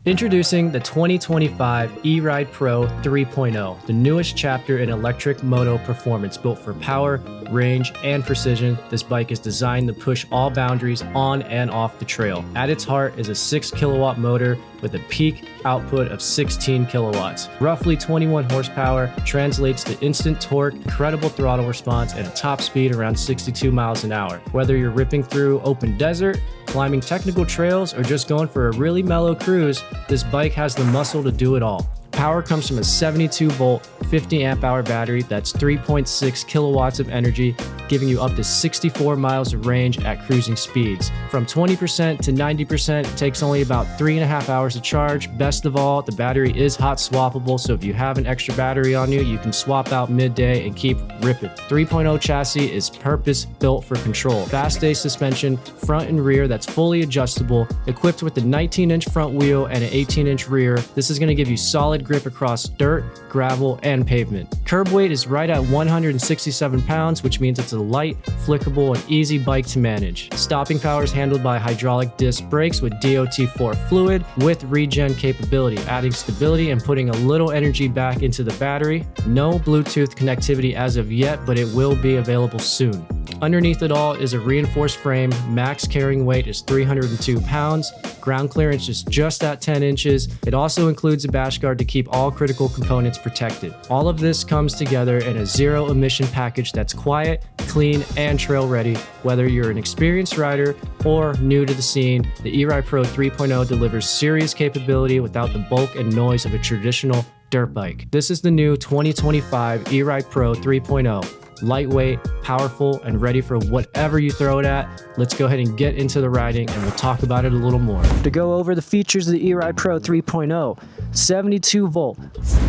Introducing the 2025 Eride Pro 3.0, the newest chapter in electric moto performance built for power, range, and precision. This bike is designed to push all boundaries on and off the trail. At its heart is a 6 kilowatt motor with a peak output of 16 kilowatts. Roughly 21 horsepower translates to instant torque, incredible throttle response, and a top speed around 62 miles an hour. Whether you're ripping through open desert, climbing technical trails, or just going for a really mellow cruise, this bike has the muscle to do it all. Power comes from a 72 volt, 50 amp hour battery that's 3.6 kilowatts of energy, giving you up to 64 miles of range at cruising speeds. From 20% to 90% takes only about 3.5 hours to charge. Best of all, the battery is hot swappable, so if you have an extra battery on you, you can swap out midday and keep ripping. 3.0 chassis is purpose built for control. Fast A suspension, front and rear that's fully adjustable, equipped with a 19-inch front wheel and an 18-inch rear. This is going to give you solid grip across dirt, gravel, and pavement. Curb weight is right at 167 pounds, which means it's a light, flickable, and easy bike to manage. Stopping power is handled by hydraulic disc brakes with DOT4 fluid with regen capability, adding stability and putting a little energy back into the battery. No Bluetooth connectivity as of yet, but it will be available soon. Underneath it all is a reinforced frame. Max carrying weight is 302 pounds. Ground clearance is just at 10 inches. It also includes a bash guard to keep all critical components protected. All of this comes together in a zero emission package that's quiet, clean, and trail ready. Whether you're an experienced rider or new to the scene, the Eride Pro 3.0 delivers serious capability without the bulk and noise of a traditional dirt bike. This is the new 2025 Eride Pro 3.0. Lightweight, powerful, and ready for whatever you throw it at. Let's go ahead and get into the riding and we'll talk about it a little more. To go over the features of the Eride Pro 3.0, 72 volt.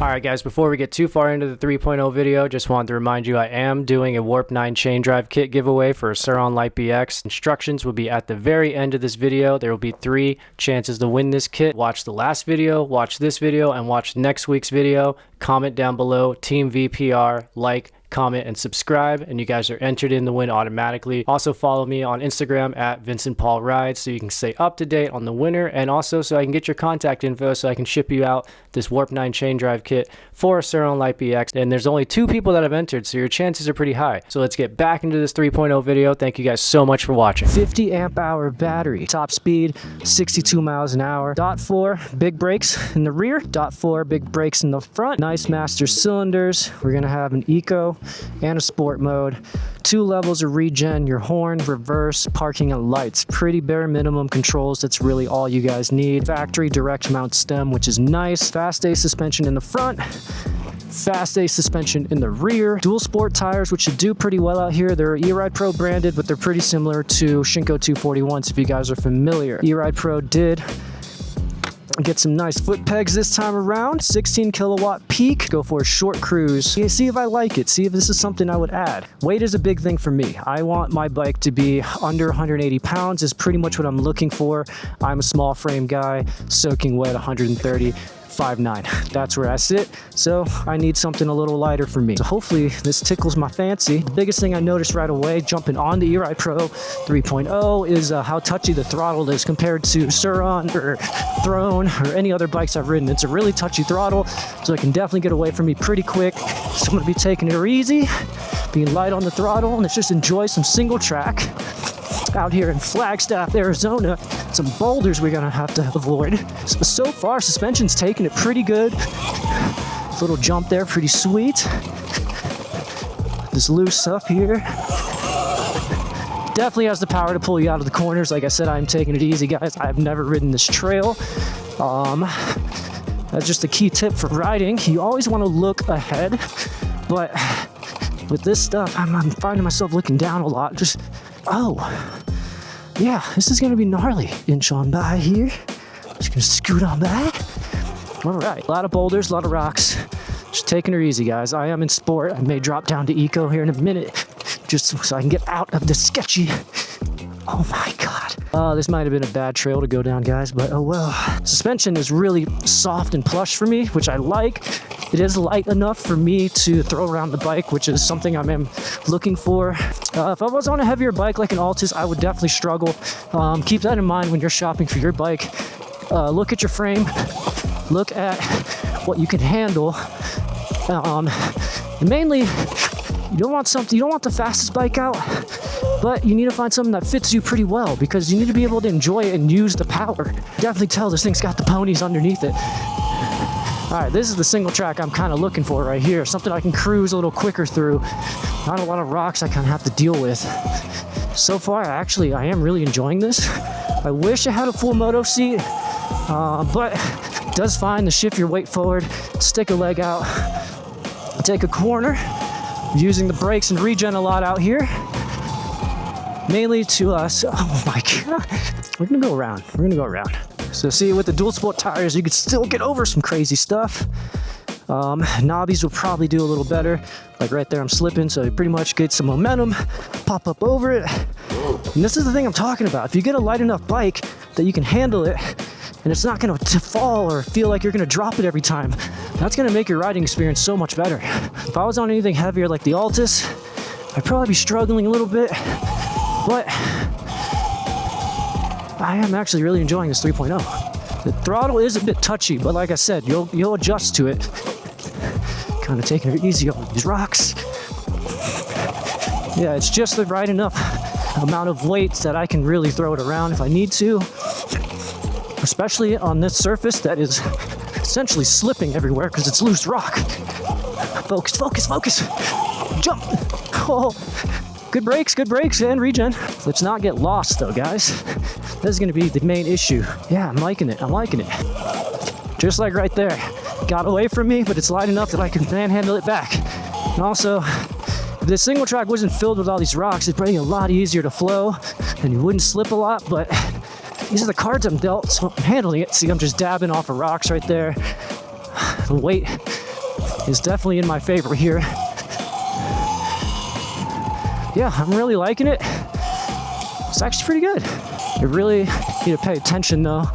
All right guys, before we get too far into the 3.0 video, just wanted to remind you I am doing a Warp 9 chain drive kit giveaway for a Surron LBX. Instructions will be at the very end of this video. There will be 3 chances to win this kit. Watch the last video, watch this video, and watch next week's video. Comment down below, Team VPR, like, comment, and subscribe, and you guys are entered in the win automatically. Also follow me on Instagram at Vincent Paul Rides so you can stay up to date on the winner, and also so I can get your contact info so I can ship you out this Warp 9 chain drive kit for a Surron LBX. And there's only 2 people that have entered, so your chances are pretty high. So let's get back into this 3.0 video. Thank you guys so much for watching. 50 amp hour battery, top speed 62 miles an hour, .4 big brakes in the rear, .4 big brakes in the front, nice master cylinders. We're gonna have an eco and a sport mode, 2 levels of regen, your horn, reverse, parking, and lights. Pretty bare minimum controls. That's really all you guys need. Factory direct mount stem, which is nice. Fast A suspension in the front, Fast A suspension in the rear, dual sport tires, which should do pretty well out here. They're Eride Pro branded, but they're pretty similar to Shinko 241s if you guys are familiar. Eride Pro did get some nice foot pegs this time around. 16 kilowatt peak. Go for a short cruise. See if I like it. See if this is something I would add. Weight is a big thing for me. I want my bike to be under 180 pounds is pretty much what I'm looking for. I'm a small frame guy, soaking wet 130. 5'9". That's where I sit, so I need something a little lighter for me. So hopefully this tickles my fancy. The biggest thing I noticed right away jumping on the Eride Pro 3.0 is how touchy the throttle is compared to Surron or Throne or any other bikes I've ridden. It's a really touchy throttle, so it can definitely get away from me pretty quick. So I'm gonna be taking it easy, being light on the throttle, and let's just enjoy some single track out here in Flagstaff, Arizona. Some boulders we're gonna have to avoid. So far, suspension's taking it pretty good. Little jump there, pretty sweet. This loose stuff here definitely has the power to pull you out of the corners. Like I said, I'm taking it easy, guys. I've never ridden this trail. That's just a key tip for riding. You always want to look ahead, but with this stuff, I'm finding myself looking down a lot. Just, oh, yeah, this is gonna be gnarly. Inch on by here. Just gonna scoot on by. All right, a lot of boulders, a lot of rocks. Just taking her easy, guys. I am in sport. I may drop down to eco here in a minute, just so I can get out of the sketchy. Oh my God. This might have been a bad trail to go down, guys, but oh well. Suspension is really soft and plush for me, which I like. It is light enough for me to throw around the bike, which is something I'm looking for. If I was on a heavier bike like an Altus, I would definitely struggle. Keep that in mind when you're shopping for your bike. look at your frame, look at what you can handle. And mainly, you don't want the fastest bike out, but you need to find something that fits you pretty well because you need to be able to enjoy it and use the power. Definitely tell this thing's got the ponies underneath it. All right, this is the single track I'm kind of looking for right here. Something I can cruise a little quicker through. Not a lot of rocks I kind of have to deal with. So far, I am really enjoying this. I wish I had a full moto seat, but it does fine to shift your weight forward, stick a leg out, take a corner. Using the brakes and regen a lot out here. Mainly to us. Oh my God. We're gonna go around. So see, with the dual sport tires, you could still get over some crazy stuff. Knobbies will probably do a little better. Like right there, I'm slipping, so you pretty much get some momentum, pop up over it. And this is the thing I'm talking about. If you get a light enough bike that you can handle it, and it's not gonna fall or feel like you're gonna drop it every time, that's gonna make your riding experience so much better. If I was on anything heavier like the Altus, I'd probably be struggling a little bit, but I am actually really enjoying this 3.0. The throttle is a bit touchy, but like I said, you'll adjust to it. Kind of taking it easy on these rocks. Yeah, it's just the right enough amount of weight that I can really throw it around if I need to. Especially on this surface that is essentially slipping everywhere because it's loose rock. Focus, focus, focus. Jump. Oh, good brakes, and regen. Let's not get lost though, guys. This is gonna be the main issue. Yeah, I'm liking it. Just like right there. Got away from me, but it's light enough that I can manhandle it back. And also, if this single track wasn't filled with all these rocks, it'd probably be a lot easier to flow and you wouldn't slip a lot, but these are the cards I'm dealt, so I'm handling it. See, I'm just dabbing off of rocks right there. The weight is definitely in my favor here. Yeah, I'm really liking it. It's actually pretty good. I really need to pay attention though,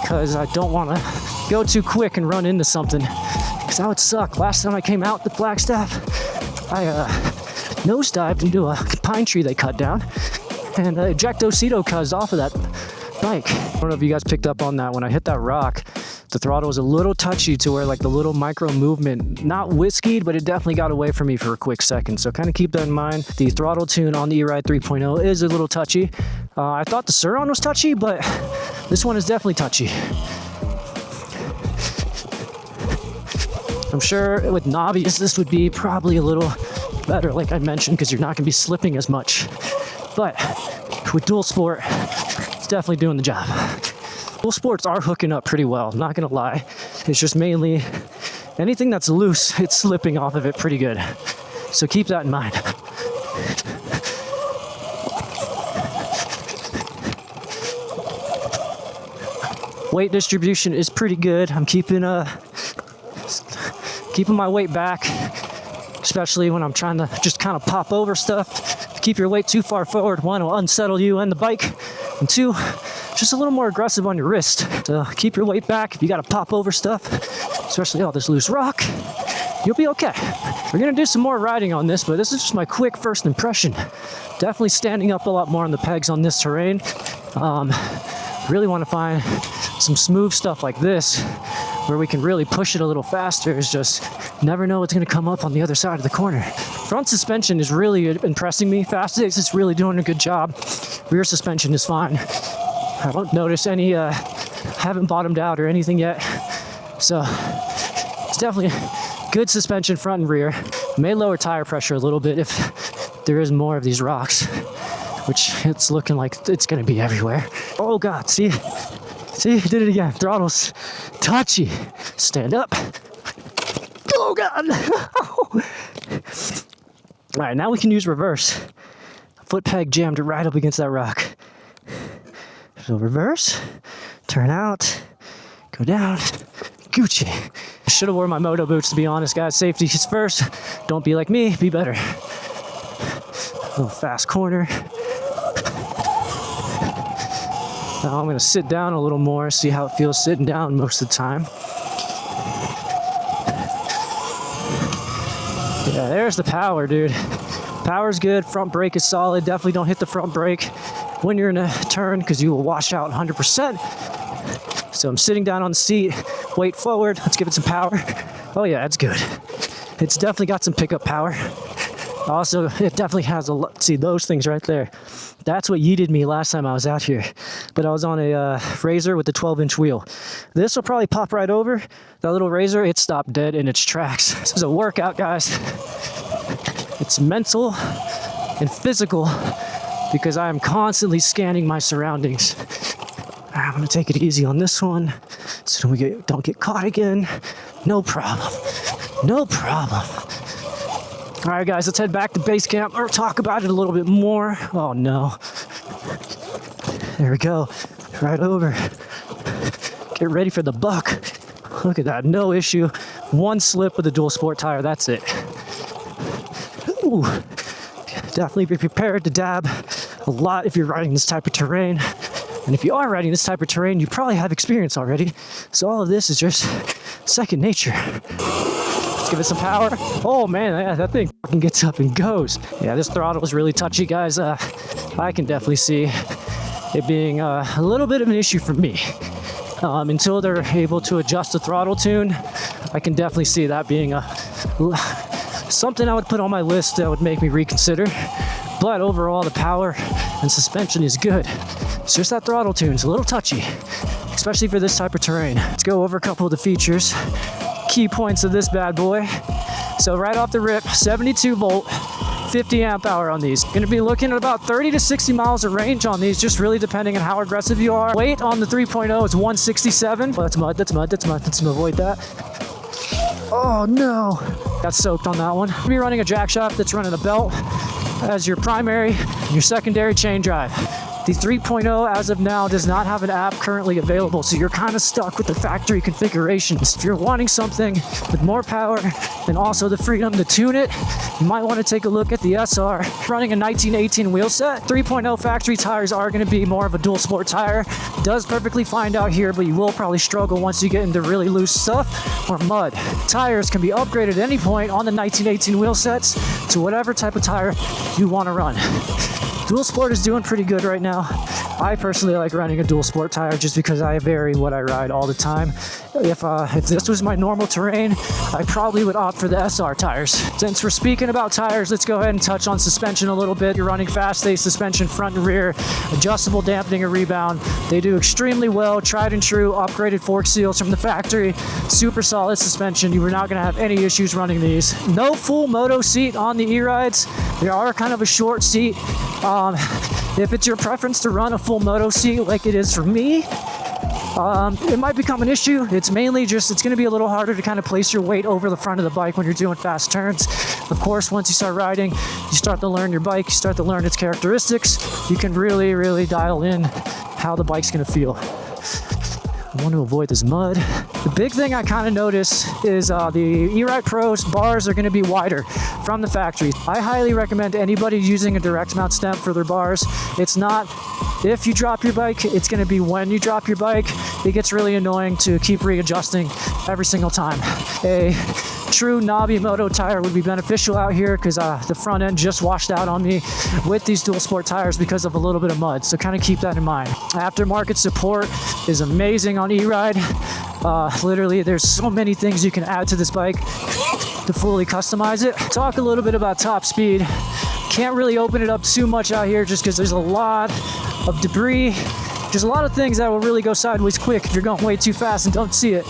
because I don't want to go too quick and run into something, because that would suck. Last time I came out the Flagstaff, I nosedived into a pine tree they cut down, and ejectocito caused off of that bike. I don't know if you guys picked up on that. When I hit that rock, the throttle was a little touchy to where like the little micro movement, not whiskied, but it definitely got away from me for a quick second. So kind of keep that in mind. The throttle tune on the Eride 3.0 is a little touchy. I thought the Surron was touchy, but this one is definitely touchy. I'm sure with knobbies, this would be probably a little better, like I mentioned, because you're not going to be slipping as much. But with dual sport, it's definitely doing the job. Dual sports are hooking up pretty well, I'm not gonna lie. It's just mainly anything that's loose, it's slipping off of it pretty good. So keep that in mind. Weight distribution is pretty good. I'm keeping my weight back, especially when I'm trying to just kind of pop over stuff. If you keep your weight too far forward, one, will unsettle you and the bike, and two, just a little more aggressive on your wrist. So keep your weight back. If you got to pop over stuff, especially all this loose rock, you'll be okay. We're gonna do some more riding on this, but this is just my quick first impression. Definitely standing up a lot more on the pegs on this terrain. Really want to find some smooth stuff like this where we can really push it a little faster. It's just never know what's going to come up on the other side of the corner. Front suspension is really impressing me. Fast 6 is really doing a good job. Rear suspension is fine. I don't notice any, haven't bottomed out or anything yet. So it's definitely good suspension front and rear. May lower tire pressure a little bit if there is more of these rocks, which it's looking like it's going to be everywhere. Oh God, see, did it again. Throttle's touchy. Stand up. Oh God. All right, now we can use reverse. Foot peg jammed right up against that rock. So reverse, turn out, go down, Gucci. I should have worn my moto boots, to be honest, guys. Safety is first. Don't be like me, be better. A little fast corner. Now I'm gonna sit down a little more, see how it feels sitting down most of the time. Yeah, there's the power, dude. Power's good, front brake is solid. Definitely don't hit the front brake when you're in a turn because you will wash out 100%. So I'm sitting down on the seat, weight forward. Let's give it some power. Oh yeah, that's good. It's definitely got some pickup power. Also, it definitely has a lot. See those things right there? That's what yeeted me last time I was out here. But I was on a Razor with the 12-inch wheel. This will probably pop right over. That little Razor, it stopped dead in its tracks. This is a workout, guys. It's mental and physical because I am constantly scanning my surroundings. I'm gonna take it easy on this one so don't get caught again. No problem. No problem. All right, guys, let's head back to base camp or talk about it a little bit more. Oh, no. There we go. Right over. Get ready for the buck. Look at that. No issue. One slip with a dual sport tire. That's it. Ooh. Definitely be prepared to dab a lot if you're riding this type of terrain. And if you are riding this type of terrain, you probably have experience already. So all of this is just second nature. Let's give it some power. Oh man, that thing fucking gets up and goes. Yeah, this throttle is really touchy, guys. I can definitely see it being a little bit of an issue for me. Until they're able to adjust the throttle tune, I can definitely see that being something I would put on my list that would make me reconsider. But overall, the power and suspension is good. It's just that throttle tune's a little touchy, especially for this type of terrain. Let's go over a couple of the features. Key points of this bad boy. So right off the rip, 72 volt, 50 amp hour on these. Gonna be looking at about 30 to 60 miles of range on these, just really depending on how aggressive you are. Weight on the 3.0 is 167. Oh, that's mud, that's mud, that's mud. Let's avoid that. Oh no, got soaked on that one. You'll be running a jack shaft that's running a belt as your primary and your secondary chain drive. The 3.0 as of now does not have an app currently available, so you're kind of stuck with the factory configurations. If you're wanting something with more power and also the freedom to tune it, you might want to take a look at the SR. Running a 1918 wheel set, 3.0 factory tires are going to be more of a dual sport tire. Does perfectly fine out here, but you will probably struggle once you get into really loose stuff or mud. Tires can be upgraded at any point on the 1918 wheel sets to whatever type of tire you want to run. Dual sport is doing pretty good right now. I personally like running a dual sport tire just because I vary what I ride all the time. If this was my normal terrain, I probably would opt for the SR tires. Since we're speaking about tires, let's go ahead and touch on suspension a little bit. You're running fast-A suspension front and rear, adjustable dampening and rebound. They do extremely well, tried and true, upgraded fork seals from the factory, super solid suspension. You are not gonna have any issues running these. No full moto seat on the E-Rides. They are kind of a short seat. If it's your preference to run a full moto seat like it is for me, it might become an issue. It's mainly just, it's gonna be a little harder to kind of place your weight over the front of the bike when you're doing fast turns. Of course, once you start riding, you start to learn your bike, you start to learn its characteristics, you can really, really dial in how the bike's gonna feel. I want to avoid this mud. The big thing I kind of notice is the Eride Pro's bars are going to be wider from the factory. I highly recommend anybody using a direct mount stem for their bars. It's not if you drop your bike, it's going to be when you drop your bike. It gets really annoying to keep readjusting every single time. A true knobby moto tire would be beneficial out here because the front end just washed out on me with these dual sport tires because of a little bit of mud, so kind of keep that in mind. Aftermarket support is amazing on E-Ride. Literally, there's so many things you can add to this bike to fully customize it. Talk a little bit about top speed. Can't really open it up too much out here just because there's a lot of debris. There's a lot of things that will really go sideways quick if you're going way too fast and don't see it.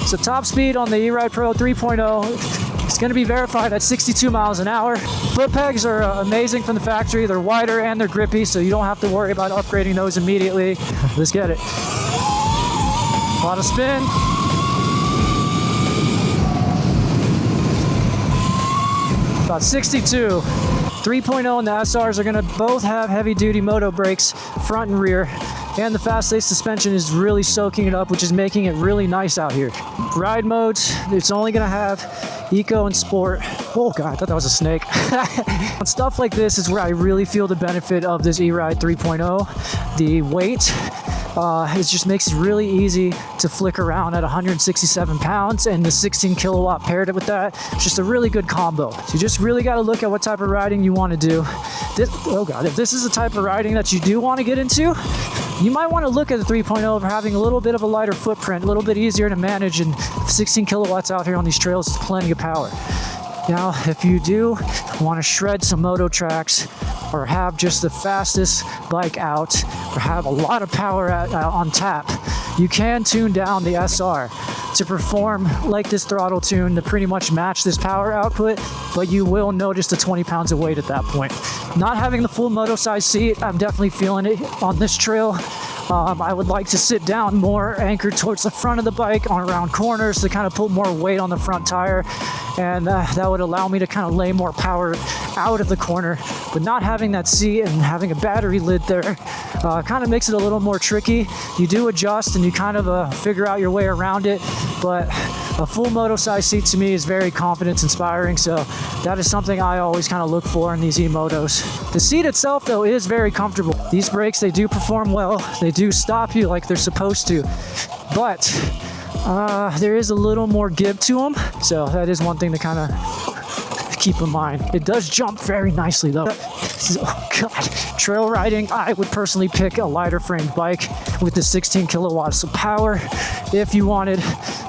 So top speed on the Eride Pro 3.0 is going to be verified at 62 miles an hour. Foot pegs are amazing from the factory. They're wider and they're grippy, so you don't have to worry about upgrading those immediately. Let's get it. A lot of spin. About 62. 3.0 and the SRs are going to both have heavy-duty moto brakes, front and rear. And the fast-A suspension is really soaking it up, which is making it really nice out here. Ride modes, it's only gonna have Eco and Sport. Oh God, I thought that was a snake. On stuff like this is where I really feel the benefit of this Eride 3.0. The weight, it just makes it really easy to flick around at 167 pounds, and the 16 kilowatt paired with that. It's just a really good combo. So you just really got to look at what type of riding you want to do. Oh God, if this is the type of riding that you do want to get into, You might want to look at the 3.0 for having a little bit of a lighter footprint, a little bit easier to manage, and 16 kilowatts out here on these trails is plenty of power. Now, if you do want to shred some moto tracks or have just the fastest bike out or have a lot of power on tap, you can tune down the SR to perform like this throttle tune to pretty much match this power output, but you will notice the 20 pounds of weight at that point. Not having the full moto size seat, I'm definitely feeling it on this trail. I would like to sit down more, anchored towards the front of the bike on around corners to kind of put more weight on the front tire, and that would allow me to kind of lay more power out of the corner. But not having that seat and having a battery lid there kind of makes it a little more tricky. You do adjust and you kind of figure out your way around it, but a full moto size seat to me is very confidence inspiring, so that is something I always kind of look for in these e-motos. The seat itself though is very comfortable. These brakes, they do perform well. They do stop you like they're supposed to, but there is a little more give to them, so that is one thing to kind of keep in mind. It does jump very nicely though. Oh God, trail riding, I would personally pick a lighter framed bike with the 16 kilowatts of power. If you wanted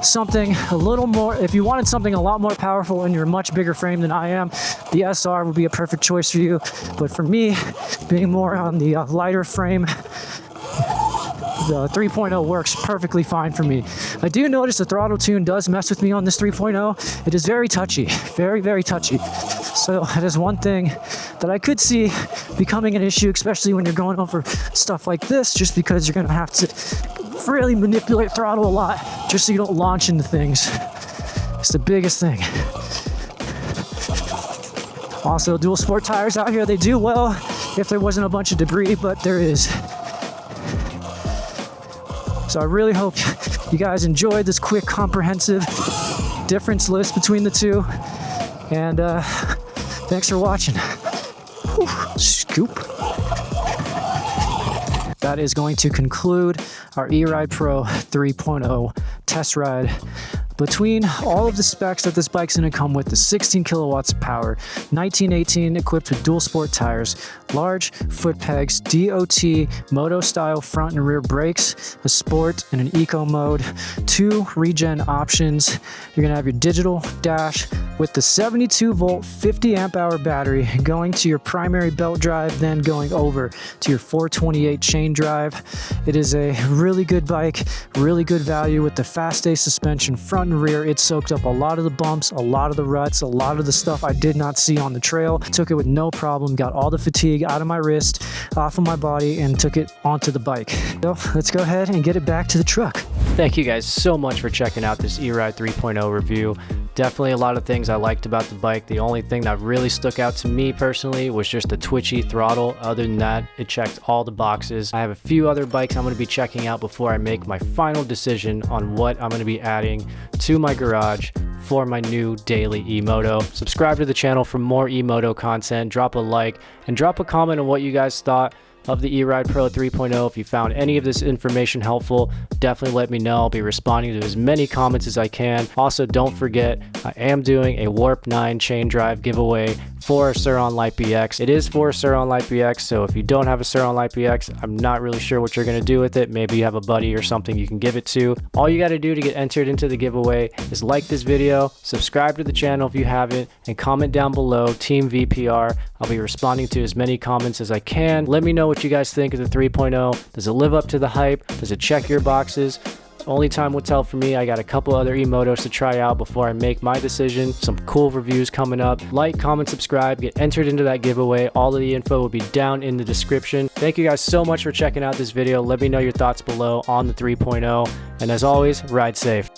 something a little more, if you wanted something a lot more powerful and you're a much bigger frame than I am, the SR would be a perfect choice for you. But for me, being more on the lighter frame, the 3.0 works perfectly fine for me. I do notice the throttle tune does mess with me on this 3.0. It is very touchy, very, very touchy. So that is one thing that I could see becoming an issue, especially when you're going over stuff like this, just because you're gonna have to really manipulate throttle a lot just so you don't launch into things. It's the biggest thing. Also, dual sport tires out here, they do well if there wasn't a bunch of debris, but there is. So I really hope you guys enjoyed this quick, comprehensive difference list between the two. And thanks for watching. Whew, scoop. That is going to conclude our Eride Pro 3.0 test ride. Between all of the specs that this bike's going to come with, the 16 kilowatts of power, 1918 equipped with dual sport tires, large foot pegs, DOT moto style front and rear brakes, a sport and an eco mode, 2 regen options. You're going to have your digital dash with the 72 volt 50 amp hour battery going to your primary belt drive, then going over to your 428 chain drive. It is a really good bike, really good value with the fast A suspension front and rear. It soaked up a lot of the bumps, a lot of the ruts, a lot of the stuff I did not see on the trail. Took it with no problem, got all the fatigue out of my wrist, off of my body, and took it onto the bike. So let's go ahead and get it back to the truck. Thank you guys so much for checking out this Eride 3.0 review. Definitely a lot of things I liked about the bike. The only thing that really stuck out to me personally was just the twitchy throttle. Other than that, it checked all the boxes. I have a few other bikes I'm going to be checking out before I make my final decision on what I'm going to be adding to my garage for my new daily e-moto. Subscribe to the channel for more e-moto content. Drop a like and drop a comment on what you guys thought of the Eride Pro 3.0. If you found any of this information helpful, definitely let me know. I'll be responding to as many comments as I can. Also, don't forget, I am doing a Warp 9 chain drive giveaway for a Surron LBX. It is for a Surron LBX, so if you don't have a Surron LBX, I'm not really sure what you're going to do with it. Maybe you have a buddy or something you can give it to. All you got to do to get entered into the giveaway is like this video, subscribe to the channel if you haven't, and comment down below Team VPR. I'll be responding to as many comments as I can. Let me know what you guys think of the 3.0. Does it live up to the hype? Does it check your boxes? Only time will tell for me. I got a couple other e-motos to try out before I make my decision. Some cool reviews coming up. Like, comment, subscribe, get entered into that giveaway. All of the info will be down in the description. Thank you guys so much for checking out this video. Let me know your thoughts below on the 3.0. And as always, ride safe.